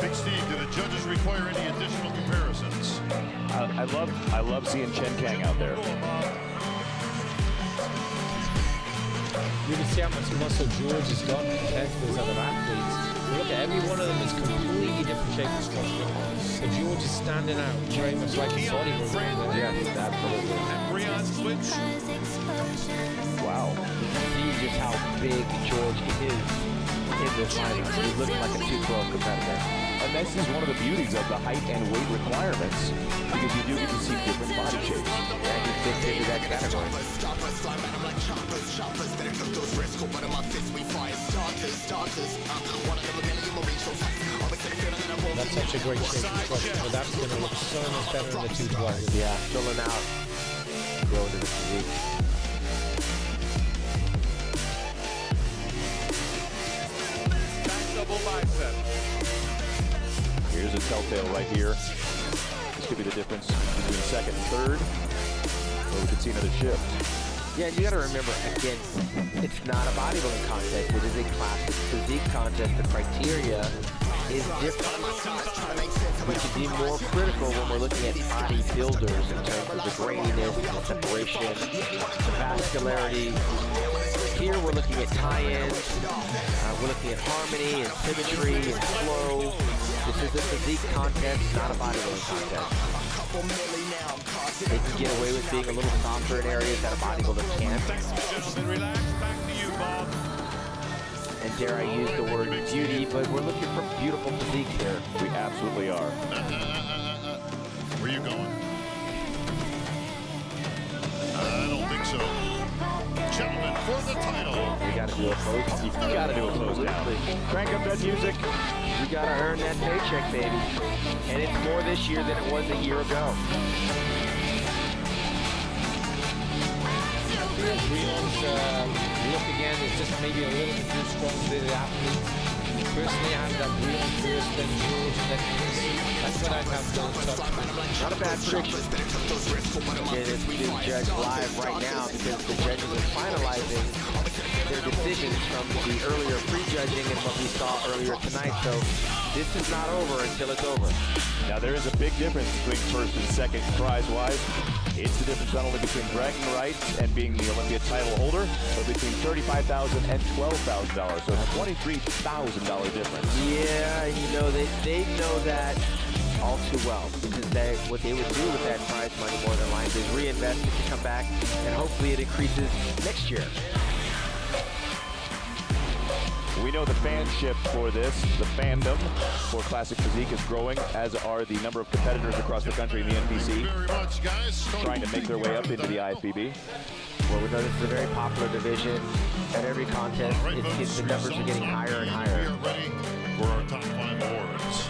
Big Steve, do the judges require any additional comparisons? I love seeing Chen Kang out there. You can see how much muscle George has got compared to those other athletes. Look at every one of them is completely different shape and structure. But George is standing out very much like his body movement. Yeah, absolutely. And Breon switch. Wow. See just how big George is in this lineup. He's looking like a 212 competitor. And this is one of the beauties of the height and weight requirements, because you do get to see different body shapes. And he fits into that category. That's such a great shape and structure, but that's going to look so much better in the 212. Yeah, filling out, growing to the physique. Double bicep. Here's a telltale right here. This could be the difference between second and third, or we could see another shift. Yeah, you got to remember, again, it's not a bodybuilding contest. It is a classic physique contest. The criteria is different. We can be more critical when we're looking at bodybuilders in terms of the graininess, the separation, the vascularity. Here we're looking at tie-ins, we're looking at harmony and symmetry and flow. This is a physique contest, not a bodybuilding contest. They can get away with being a little softer in areas that a bodybuilder can't. Relax, back to you, Bob. And dare I use the word beauty, but we're looking for beautiful physique here. We absolutely are. Where you going? I don't think so. Gentlemen, for the title. We got to do a close. You gotta do a close down. Crank up that music. You got to earn that paycheck, baby. And it's more this year than it was a year ago. Breon's look again is just maybe a little bit too strong for the athletes. Personally, I have that Breon first, then George, and then Chris. That's what I'd have done. Not a bad prediction. Again, it's being judged live right now because the judges are finalizing their decisions from the earlier prejudging and what we saw earlier tonight. So this is not over until it's over. Now there is a big difference between first and second prize-wise. It's the difference not only between bragging rights and being the Olympia title holder, but between $35,000 and $12,000. So it's a $23,000 difference. Yeah, you know, they know that all too well, because what they would do with that prize money more than likely is reinvest it to come back, and hopefully it increases next year. We know the fanship for this, the fandom for Classic Physique is growing, as are the number of competitors across the country in the NPC. Very much, guys. Trying to make their way up into the IFBB. Well, we know this is a very popular division. At every contest, the numbers are getting higher and higher. We are ready for our top 5 awards.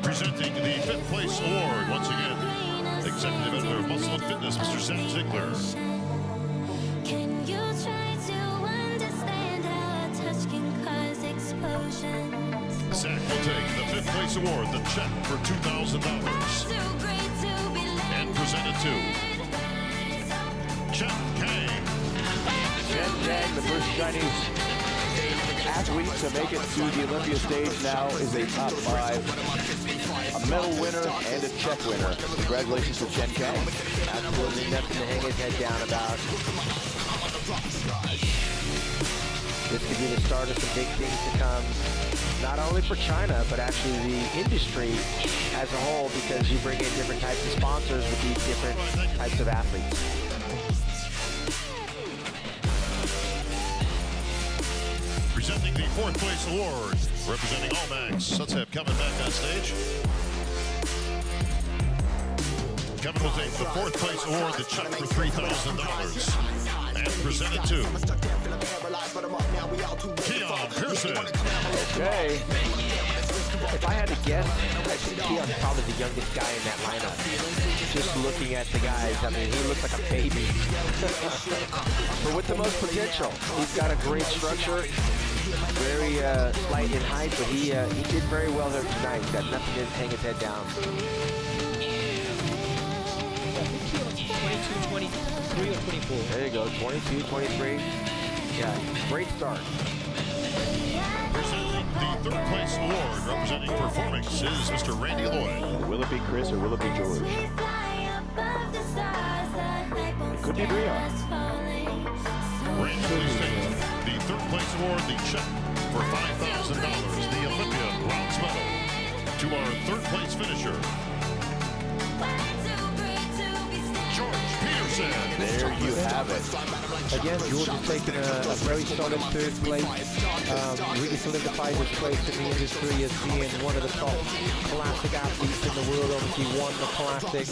Presenting the 5th place award, once again, Executive Editor of Muscle and Fitness, Mr. Sam Ziegler. Can you try to understand how a touch can cause explosions? Zach will take the 5th place award, the check for $2,000. And present it to Chen Kang. Chen Kang, the first Chinese athlete to make it to the Olympia stage now, is a top 5, a medal winner and a check winner. Congratulations to Chen Kang. Absolutely nothing to hang his head down about. This could be the start of some big things to come, not only for China, but actually the industry as a whole, because you bring in different types of sponsors with these different types of athletes. Presenting the 4th place award, representing Allmax. Let's have Kevin back on stage. Kevin will take the 4th place award, the check for $3,000. And present it to Keon Pearson. Okay. If I had to guess, I think Keon's probably the youngest guy in that lineup. Just looking at the guys, I mean, he looks like a baby. But with the most potential. He's got a great structure, very slight in height, but he did very well there tonight. He's got nothing to hang his head down. 22, 23, or 24. There you go, 22, 23. Yeah, great start. And representing Performance is Mr. Randy Lloyd. Will it be Chris or will it be George? It could be Brian. Randy, please take the third place award, the check for $5,000, the Olympia bronze medal, to our third place finisher, George Peterson. There you have it. Again, George has taken a very solid third place. Really solidified his place in the industry as being one of the top classic athletes in the world. Obviously won the classic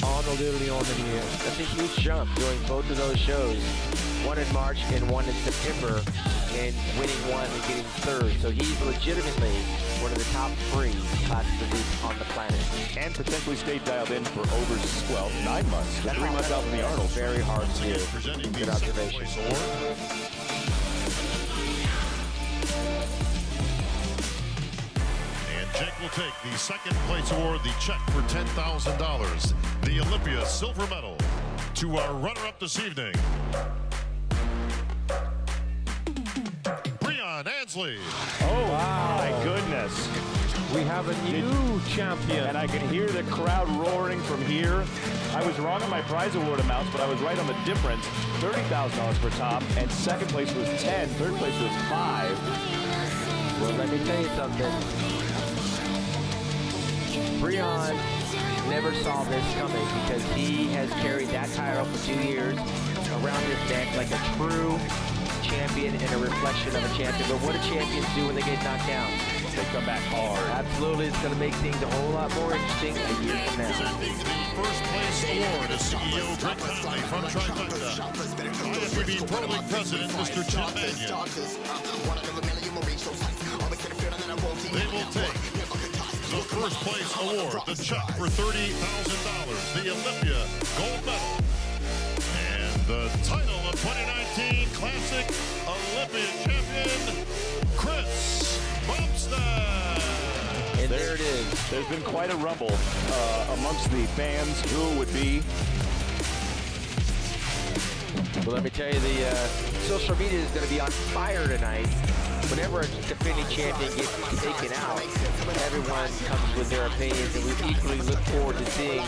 Arnold early on in the year. That's a huge jump doing both of those shows. One in March and one in September, and winning one and getting third. So he's legitimately one of the top 3 classic physiques on the planet. And potentially stayed dialed in for over, 9 months. 3 months out from the Arnold. Very hard to do. Presenting Good the second observation. place award. And Jake will take the second place award, the check for $10,000, the Olympia silver medal, to our runner-up this evening, Ansley. Oh, wow. My goodness. We have a new champion. And I can hear the crowd roaring from here. I was wrong on my prize award amounts, but I was right on the difference. $30,000 per top, and second place was 10, third place was 5. Well, let me tell you something. Brian never saw this coming because he has carried that title for 2 years around his neck like a true champion and a reflection of a champion. But what do champions do when they get knocked down? They come back hard. Absolutely, it's going to make things a whole lot more interesting a year from now. Presenting the first place award is CEO Greg Conley from Trifecta. IFBB Pro League President Mr. Jim Mannion. They will take the first place award, the check for $30,000, the Olympia gold medal, and the title of 2019 Classic Olympia champion, Chris Bumstead. And there it is. There's been quite a rumble amongst the fans who it would be. Well, let me tell you, the social media is going to be on fire tonight. Whenever a defending champion gets taken out, everyone comes with their opinions, and we equally look forward to seeing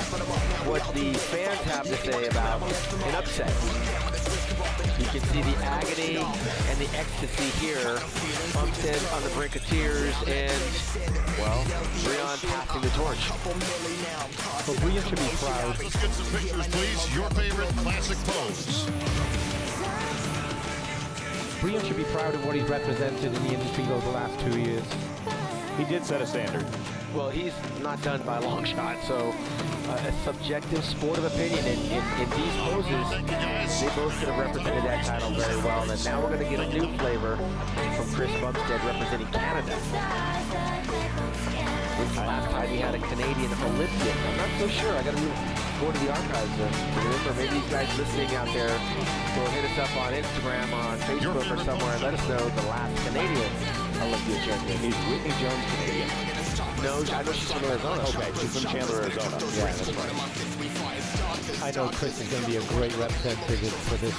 what the fans have to say about an upset. You can see the agony and the ecstasy here. Bumstead on the brink of tears, and, well, Brian passing the torch. But Brian should be proud. Let's get some pictures, please. Your favorite classic pose. Brian should be proud of what he's represented in the industry over the last 2 years. He did set a standard. Well, he's not done by a long shot, so a subjective sport of opinion. In these poses, they both could have represented that title very well. And now we're going to get a new flavor from Chris Bumstead representing Canada. When's the last time he had a Canadian Olympian? I'm not so sure. I got to go to the archives to remember. Maybe you guys listening out there will hit us up on Instagram or on Facebook or somewhere and let us know the last Canadian Olympia champion. He's Whitney Jones Canadian. No, I know she's from Arizona. Okay, she's from Chandler, Arizona. Yeah, that's right. I know Chris is going to be a great representative for this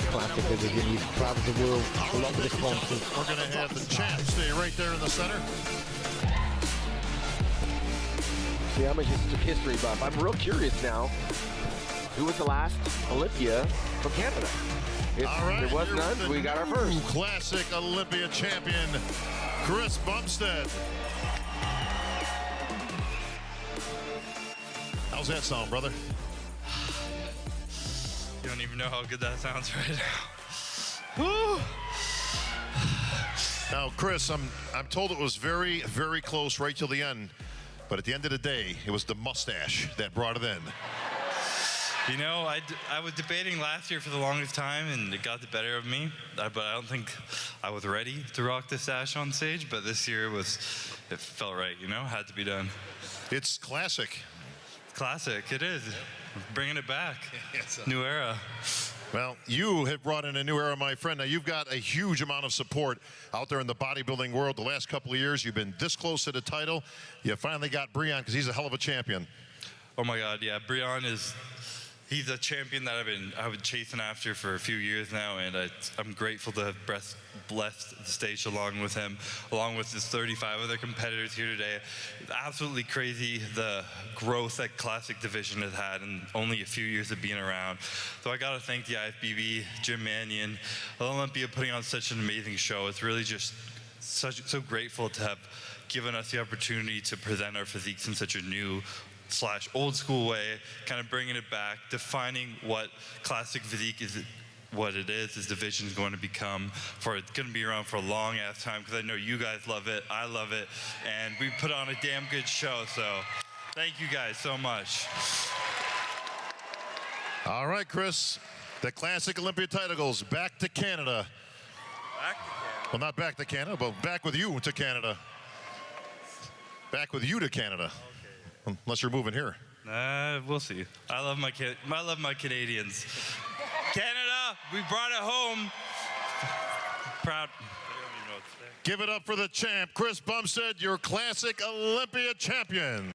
classic division. He's traveled the world, a lot of the sponsors. We're going to have the champ stay right there in the center. See, I'm a history buff. I'm real curious now. Who was the last Olympia from Canada? If All right, there was none, we got our first. Classic Olympia champion, Chris Bumstead. How's that sound, brother? You don't even know how good that sounds right now. Woo! Now, Chris, I'm told it was very, very close right till the end. But at the end of the day, it was the mustache that brought it in. You know, I was debating last year for the longest time, and it got the better of me. But I don't think I was ready to rock the stash on stage. But this year it felt right, you know, had to be done. It's classic. Classic, it is. Bringing it back. New era. Well, you have brought in a new era, my friend. Now, you've got a huge amount of support out there in the bodybuilding world. The last couple of years, you've been this close to the title. You finally got Brian because he's a hell of a champion. Oh, my God, yeah. Brian is he's a champion that I've been chasing after for a few years now, and I'm grateful to have blessed the stage along with him, along with his 35 other competitors here today. It's absolutely crazy the growth that Classic Division has had in only a few years of being around. So I gotta thank the IFBB, Jim Mannion, Olympia putting on such an amazing show. It's really just so grateful to have given us the opportunity to present our physiques in such a new / old school way, kind of bringing it back, defining what classic physique is, what it is, this division is going to become. It's going to be around for a long ass time, because I know you guys love it, I love it, and we put on a damn good show. So thank you guys so much. All right, Chris, the Classic Olympia title goes back to Canada. Back to Canada. Well, not back to Canada, but back with you to Canada. Back with you to Canada. Unless you're moving here. We'll see. I love my Canadians. Canada, we brought it home. Proud. I don't even know what to say. Give it up for the champ, Chris Bumstead, your Classic Olympia champion.